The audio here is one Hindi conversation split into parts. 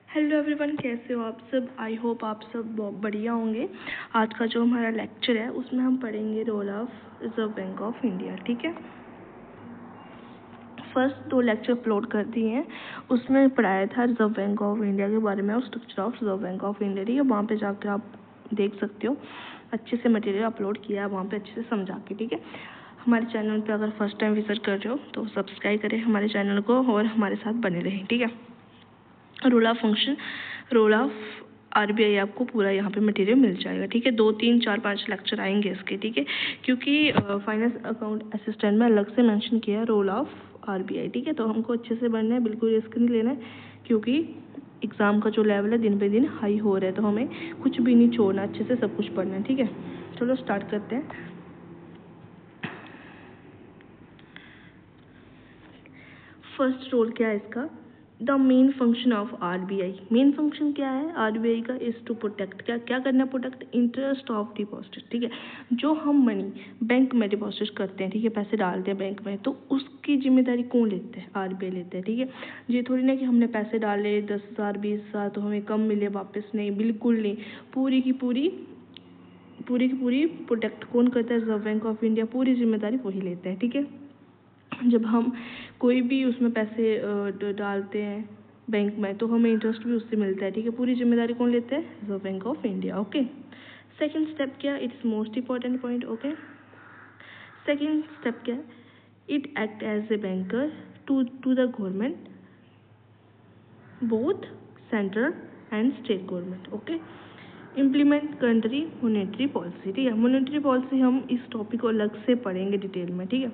हेलो एवरीवन, कैसे हो आप सब। आई होप आप सब बहुत बढ़िया होंगे। आज का जो हमारा लेक्चर है उसमें हम पढ़ेंगे role of Reserve bank of India. ठीक है, फर्स्ट 2 लेक्चर अपलोड कर दिए हैं, उसमें पढ़ाया था रिजर्व बैंक ऑफ इंडिया के बारे में और structure of Reserve bank of India. ठीक है, वहाँ पे जाकर आप देख सकते हो, अच्छे से मटेरियल अपलोड किया है वहाँ पे, अच्छे से समझा के। ठीक है, हमारे चैनल पे अगर फर्स्ट टाइम विजिट कर रहे हो तो सब्सक्राइब करें हमारे चैनल को और हमारे साथ बने रहें। ठीक है, role of function, role of RBI आपको पूरा यहाँ पे मटेरियल मिल जाएगा। ठीक है, 2, 3, 4, 5 लेक्चर आएंगे इसके। ठीक है, क्योंकि फाइनेंस अकाउंट असिस्टेंट में अलग से मेंशन किया है रोल ऑफ आरबीआई। ठीक है, तो हमको अच्छे से पढ़ना है, बिल्कुल रिस्क नहीं लेना है, क्योंकि एग्ज़ाम का जो लेवल है दिन पे दिन हाई हो रहा है, तो हमें कुछ भी नहीं छोड़ना, अच्छे से सब कुछ पढ़ना है। ठीक है, चलो स्टार्ट करते हैं। फर्स्ट रोल क्या है इसका, the main function of RBI. Main function क्या है आरबीआई का, इज टू प्रोटेक्ट, क्या करना है, प्रोटेक्ट इंटरेस्ट ऑफ डिपॉजिट। ठीक है, जो हम मनी बैंक में डिपॉजिट करते हैं, ठीक है, पैसे डालते हैं बैंक में, तो उसकी जिम्मेदारी कौन लेते हैं, आरबीआई लेते हैं। ठीक है, ये थोड़ी ना कि हमने पैसे डाले 10,000 20,000 तो हमें कम मिले वापस, नहीं, बिल्कुल नहीं, पूरी की पूरी प्रोटेक्ट कौन करता है, रिजर्व बैंक ऑफ इंडिया, पूरी जिम्मेदारी वही लेते हैं। ठीक है, जब हम कोई भी उसमें पैसे डालते हैं बैंक में, तो हमें इंटरेस्ट भी उससे मिलता है। ठीक है, पूरी जिम्मेदारी कौन लेते हैं, Reserve bank of India. Okay, second step क्या, it's most important point. Okay, second step क्या है, it act as a banker to the government, both central and state government. Okay, implement country monetary policy. ठीक है, मॉनेटरी पॉलिसी हम इस टॉपिक को अलग से पढ़ेंगे डिटेल में। ठीक है,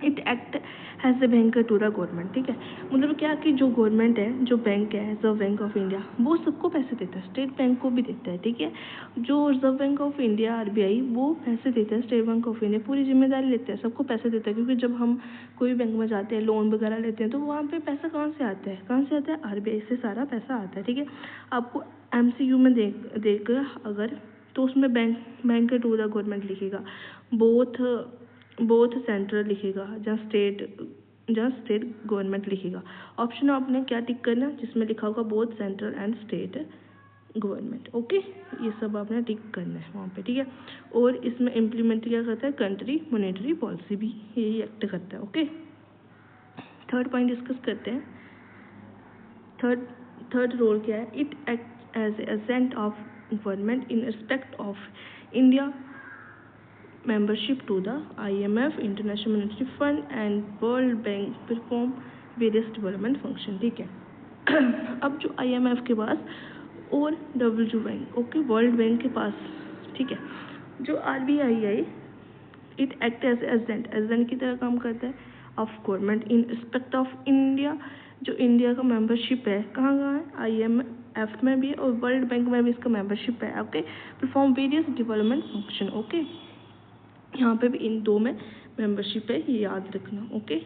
it act has a banker to the government. ठीक है, मतलब क्या कि जो गवर्नमेंट है, जो बैंक है, रिजर्व बैंक ऑफ इंडिया, वो सबको पैसे देता है, स्टेट बैंक को भी देता है। ठीक है, जो reserve bank of India RBI, वो पैसे देता है, स्टेट बैंक ऑफ इंडिया पूरी जिम्मेदारी लेते हैं, सबको पैसे देता है। क्योंकि जब हम कोई बैंक में जाते हैं, लोन वगैरह लेते हैं, तो वहाँ पे पैसा कहाँ से आता है, आरबीआई से सारा पैसा आता है। ठीक है, आपको एमसीयू में देख अगर, तो उसमें बैंक टू द गवर्नमेंट लिखेगा, बोथ सेंट्रल लिखेगा, जहाँ स्टेट गवर्नमेंट लिखेगा। ऑप्शन आपने क्या टिक करना, जिसमें लिखा होगा both central and state government. Okay, ये सब आपने टिक करना है वहाँ पे। ठीक है, और इसमें इम्प्लीमेंट क्या करता है, कंट्री मॉनेटरी पॉलिसी भी यही एक्ट करता है। ओके, थर्ड पॉइंट डिस्कस करते हैं। थर्ड रोल क्या है, it act as agent of government in respect of India membership to the IMF, International Monetary Fund and World Bank perform various development function। ठीक है, अब जो IMF के पास और W bank, okay, world bank के पास, ठीक है, जो आरबीआई है, इट एक्ट एज एजेंट की तरह काम करता है of government in respect of India. जो इंडिया का मेंबरशिप है, कहाँ कहाँ है, IMF में भी है और वर्ल्ड बैंक में भी इसका मेंबरशिप है। Okay, perform various development function. Okay, यहाँ पे भी इन 2 में मेंबरशिप है, ये याद रखना। ओके,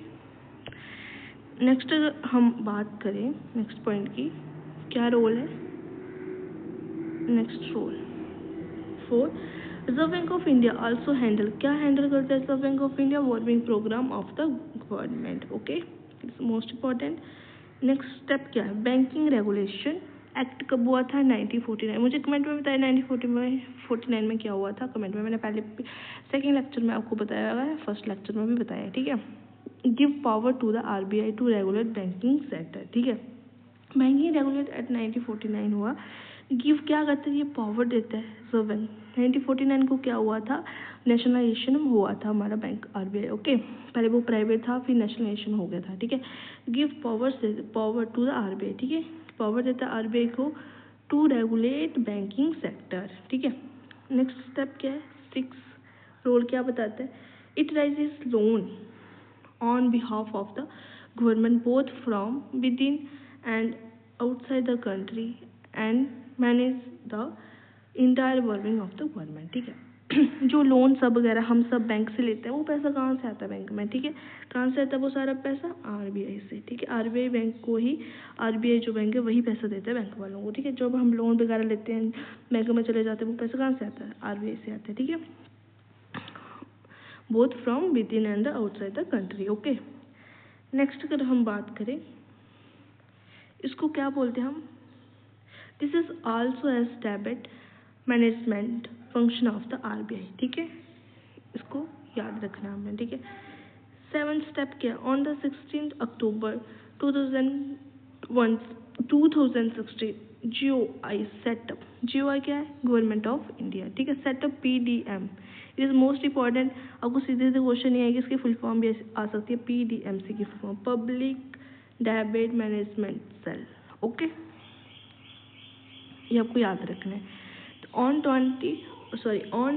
नेक्स्ट हम बात करें नेक्स्ट पॉइंट की, क्या रोल है, next role 4, Reserve bank of India also handle, क्या हैंडल करता है Reserve bank of India, borrowing program of the government. Okay, it's most important. Next step क्या है, बैंकिंग रेगुलेशन एक्ट कब हुआ था, 1949। मुझे कमेंट में बताया 1949 में क्या हुआ था, कमेंट में, मैंने पहले सेकेंड लेक्चर में आपको बताया है, फर्स्ट लेक्चर में भी बताया। ठीक है, give power to the RBI to regulate banking sector. ठीक है, बैंकिंग रेगुलेट एट 1949 हुआ। गिव क्या करता है, ये पावर देता है रिजर्व बैंक। 1949 को क्या हुआ था, नेशनलाइजेशन हुआ था हमारा बैंक आरबीआई। ओके, पहले वो प्राइवेट था, फिर नेशनलाइजेशन हो गया था। ठीक है, give power to the RBI. ठीक है, पावर देता है आरबीआई को टू रेगुलेट बैंकिंग सेक्टर। ठीक है, नेक्स्ट स्टेप क्या है, 6 रोल क्या बताता है, it rises loan on behalf of the government both from within and outside the country and manage the entire working of the government. ठीक है, जो लोन सब वगैरह हम सब बैंक से लेते हैं, वो पैसा कहाँ से आता है, बैंक में। ठीक है, कहाँ से आता है वो सारा पैसा, आरबीआई से। ठीक है, आरबीआई बैंक को ही, आरबीआई जो बैंक है वही पैसा देता है बैंक वालों को। ठीक है, जब हम लोन वगैरह लेते हैं, बैंक में चले जाते हैं, वो पैसा कहाँ से आता है, आरबीआई से आता है। ठीक है, both from within and outside the country. Okay, next अगर हम बात करें, इसको क्या बोलते हैं हम, this is also as debit management function of the RBI, ठीक है, इसको याद रखना हमने, ठीक है। 7th स्टेप क्या, on the 16 October 2016 GOI setup, GOI क्या है, गवर्नमेंट ऑफ इंडिया, ठीक है, setup PDM, it is most important. आपको सीधे सीधे क्वेश्चन नहीं आएगी, इसकी फुल फॉर्म भी आ सकती है, PDMC की full form, public debit management cell, okay, ये आपको याद रखना है। तो ऑन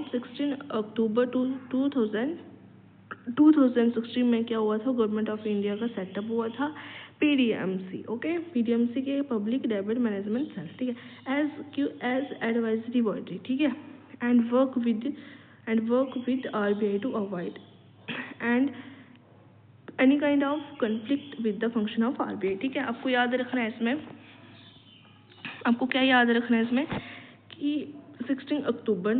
16 अक्टूबर 2016 में क्या हुआ था, गवर्नमेंट ऑफ इंडिया का सेटअप हुआ था PDMC, ओके, PDMC के पब्लिक डेबिट मैनेजमेंट सेल, ठीक है, एज एडवाइजरी बॉडी, ठीक है, and work with RBI to avoid and any kind of conflict with the function of RBI, ठीक है। आपको याद रखना है इसमें, आपको क्या याद रखना है इसमें कि 16 अक्टूबर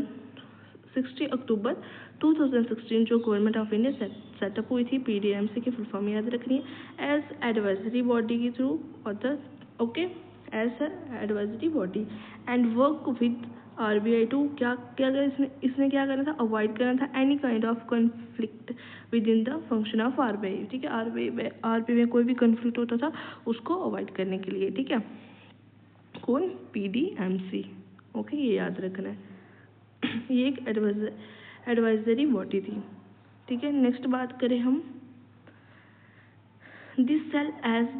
2016 जो गवर्नमेंट ऑफ इंडिया सेटअप हुई थी, PDMC की फुल फॉर्म याद रखनी है, एज एडवाइजरी बॉडी के through author, okay, as advisory body and work with RBI to क्या क्या इसने क्या करना था, अवॉइड करना था any kind of conflict within the function of RBI, ठीक है, RBI में कोई भी कन्फ्लिक्ट होता था उसको अवॉइड करने के लिए, ठीक है, कौन, PDMC, ओके, ये याद रखना है, ये एक एडवाइजरी बॉडी थी, ठीक है। नेक्स्ट बात करें हम, this cell has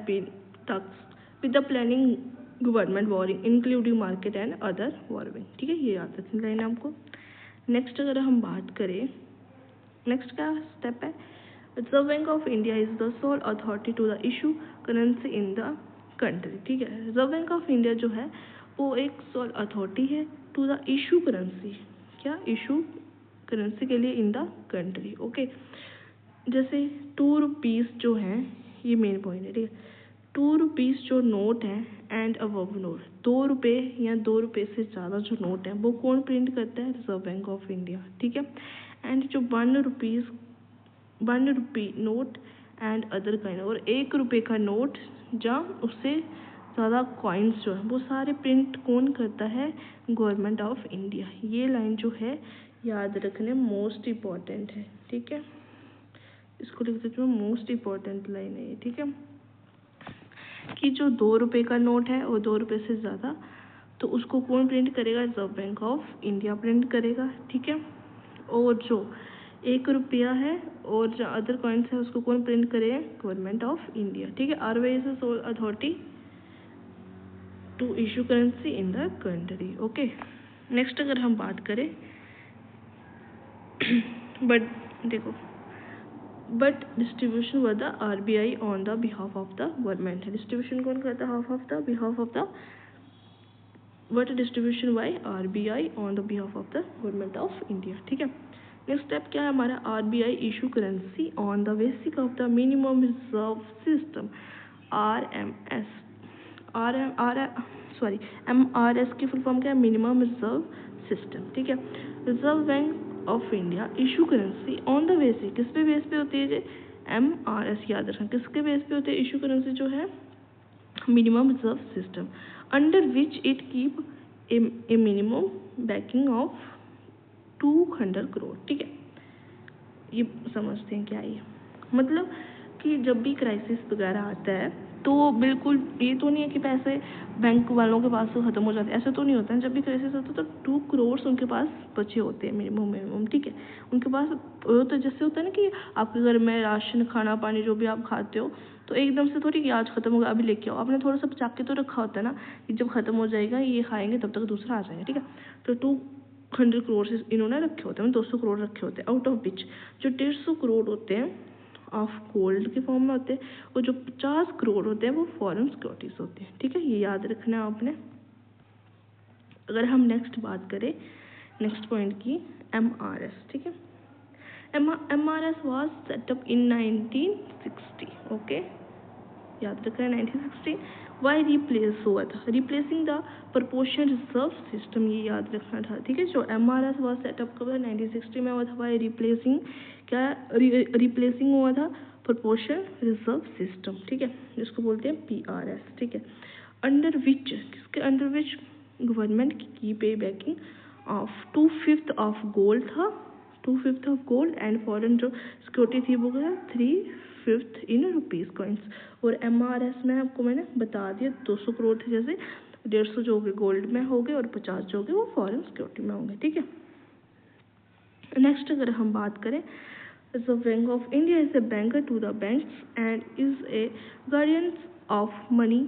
been tasked with the planning government borrowing including market and other borrowing, ठीक है, ये याद रखनी लाइन आपको। नेक्स्ट अगर हम बात करें, नेक्स्ट का स्टेप है, Reserve bank of India is the sole authority to the issue currency in the country, ठीक है, रिजर्व बैंक ऑफ इंडिया जो है वो एक सोल अथॉरिटी है टू द इशू करेंसी, क्या, इशू करेंसी के लिए इन द कंट्री, ओके, जैसे 2 रुपीज़ जो हैं, ये मेन पॉइंट है, ठीक है, 2 रुपीज़ जो नोट है एंड अबव नोट, 2 रुपये या 2 रुपये से ज़्यादा जो नोट है वो कौन प्रिंट करता है, रिजर्व बैंक ऑफ इंडिया, ठीक है, एंड जो 1 rupee note and other kind, और 1 रुपये का नोट या उससे ज़्यादा कॉइन्स जो है वो सारे प्रिंट कौन करता है, गवर्नमेंट ऑफ इंडिया, ये लाइन जो है याद रखने मोस्ट इम्पॉर्टेंट है, ठीक है, इसको लिख देती हूँ, मोस्ट इम्पॉर्टेंट लाइन है ये, ठीक है, कि जो 2 रुपये का नोट है और 2 रुपये से ज़्यादा, तो उसको कौन प्रिंट करेगा, reserve bank of India print करेगा, ठीक है, और जो 1 रुपया है और जो अदर कॉइन्स है उसको कौन प्रिंट करेगा, गवर्नमेंट ऑफ इंडिया, ठीक है, RBI is sole authority to issue currency in the country, okay. Next अगर हम बात करें, बट डिस्ट्रीब्यूशन व the RBI on the behalf of the government, distribution कौन करता है, behalf of the but distribution by RBI on the behalf of the government of India, ठीक है। नेक्स्ट स्टेप क्या है हमारा, RBI issue currency on the basic of the minimum reserve system, MRS की फुल फॉर्म क्या है, मिनिमम रिजर्व सिस्टम, ठीक है, Reserve bank of India issue currency on the basic, किस पे बेस पे होती है जी, MRS याद रखना, किसके बेस पे होती है इशू करेंसी जो है, minimum reserve system, under which it keep a minimum banking of 200 crore, ठीक है, ये समझते हैं क्या ये, मतलब कि जब भी क्राइसिस वगैरह आता है तो बिल्कुल ये तो नहीं है कि पैसे बैंक वालों के पास से ख़त्म हो जाते हैं, ऐसा तो नहीं होता है, जब भी क्राइसिस होता है तो 2 करोड़ उनके पास बचे होते हैं मिनिमम, ठीक है, उनके पास, तो जैसे होता है ना कि आपके घर में राशन खाना पानी जो भी आप खाते हो तो एकदम से थोड़ी कि आज ख़त्म होगा अभी लेके आओ, आपने थोड़ा सा बचा के तो रखा होता है ना, कि जब ख़त्म हो जाएगा ये खाएंगे तब तक दूसरा आ जाएगा, ठीक है, तो 200 करोड़ से इन्होंने रखे होते हैं, 200 करोड़ रखे होते हैं, आउट ऑफ विच जो 150 करोड़ होते हैं ऑफ गोल्ड के फॉर्म में होते हैं और जो 50 करोड़ होते हैं वो फॉरेन सिक्योरिटीज होते हैं, ठीक है, ये याद रखना है आपने। अगर हम नेक्स्ट बात करें, नेक्स्ट पॉइंट की, MRS, ठीक है, MRS was setup in 1960, okay, याद रखना है 1960, वाई रिप्लेस हुआ था, replacing the proportion reserve system, ये याद रखना था, ठीक है, जो MRS वाज सेटअप कब 1960 में हुआ था, वाई रिप्लेसिंग क्या रिप्लेसिंग हुआ था प्रोपोर्शन रिजर्व सिस्टम, ठीक है, जिसको बोलते हैं PRS, ठीक है। अंडर विच, किसके अंडर विच गवर्नमेंट की पे बैकिंग ऑफ 2/5 ऑफ गोल्ड था, 2/5 ऑफ गोल्ड एंड फॉरेन जो सिक्योरिटी थी वो क्या 3/5 इन रुपीज़ कॉइन्स। और MRS में आपको मैंने बता दिया 200 करोड़ थे, जैसे 150 जो हो गए गोल्ड में हो गए और 50 जो हो गए वो फॉरेन सिक्योरिटी में होंगे, ठीक है। नेक्स्ट अगर हम बात करें, reserve bank of India is a banker to the banks and is a guardian of money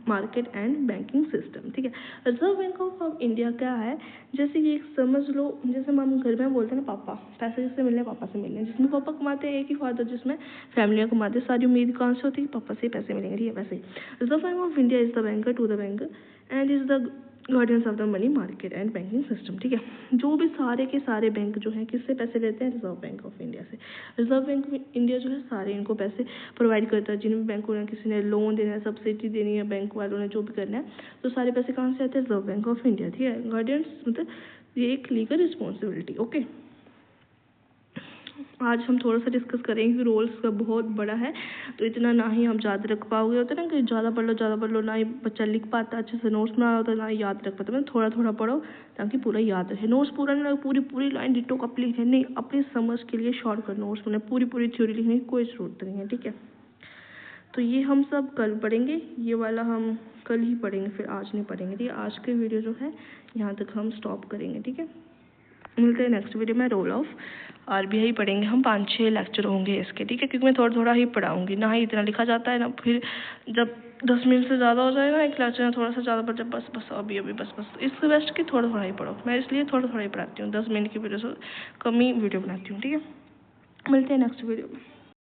market and banking system, ठीक है। रिजर्व बैंक ऑफ इंडिया क्या है, जैसे कि समझ लो, जैसे हम घर में बोलते हैं ना पापा, पैसे जिससे मिलने पापा से मिलने, जिसमें पापा कमाते हैं एक ही फादर, जिसमें फैमिलियाँ कमाते हैं, सारी उम्मीद कहाँ से होती है, पापा से पैसे मिलेंगे, ठीक है। वैसे reserve bank of India is the banker to the bank and is the guardians of the money market and banking system, ठीक है। जो भी सारे के सारे बैंक जो हैं किससे पैसे लेते हैं, रिजर्व बैंक ऑफ इंडिया से। रिजर्व बैंक ऑफ इंडिया जो है सारे इनको पैसे प्रोवाइड करता है, जिन भी बैंकों ने किसी ने लोन देना है, सब्सिडी देनी है, बैंक वालों ने जो भी करना है, तो सारे पैसे कहाँ से आते हैं, रिजर्व बैंक ऑफ इंडिया, ठीक है। गार्डियंस मतलब ये एक लीगल रिस्पॉन्सिबिलिटी, ओके। आज हम थोड़ा सा डिस्कस करेंगे कि रोल्स का बहुत बड़ा है, तो इतना ना ही हम याद रख पाओगे, होता है ना कि ज़्यादा पढ़ लो, ना ही बच्चा लिख पाता, अच्छे से नोट्स बना होता, ना ही याद रख पाता, मतलब थोड़ा थोड़ा पढ़ो ताकि पूरा याद रहे। नोट्स पूरा नहीं, पूरी लाइन डिटो कप लिखे नहीं, अपनी समझ के लिए शॉर्टकट नोट्स बने, पूरी थ्योरी लिखने की कोई ज़रूरत नहीं है, ठीक है। तो ये हम सब कल पढ़ेंगे, ये वाला हम कल ही पढ़ेंगे, फिर आज नहीं पढ़ेंगे, ठीक है। आज के वीडियो जो है यहाँ तक हम स्टॉप करेंगे, ठीक है। मिलते हैं नेक्स्ट वीडियो में। रोल ऑफ RBI पढ़ेंगे हम, 5-6 लेक्चर होंगे इसके, ठीक है, क्योंकि मैं थोड़ा थोड़ा ही पढ़ाऊंगी, ना ही इतना लिखा जाता है ना, फिर जब 10 मिनट से ज़्यादा हो जाएगा एक लेक्चर में, थोड़ा सा ज़्यादा पढ़ जब बस अभी बस इससे बेस्ट कि थोड़ा थोड़ा ही पढ़ो, मैं इसलिए थोड़ा थोड़ा ही पढ़ाती हूँ, 10 मिनट की वीडियो से कम ही वीडियो बनाती हूँ, ठीक है। मिलते हैं नेक्स्ट वीडियो में।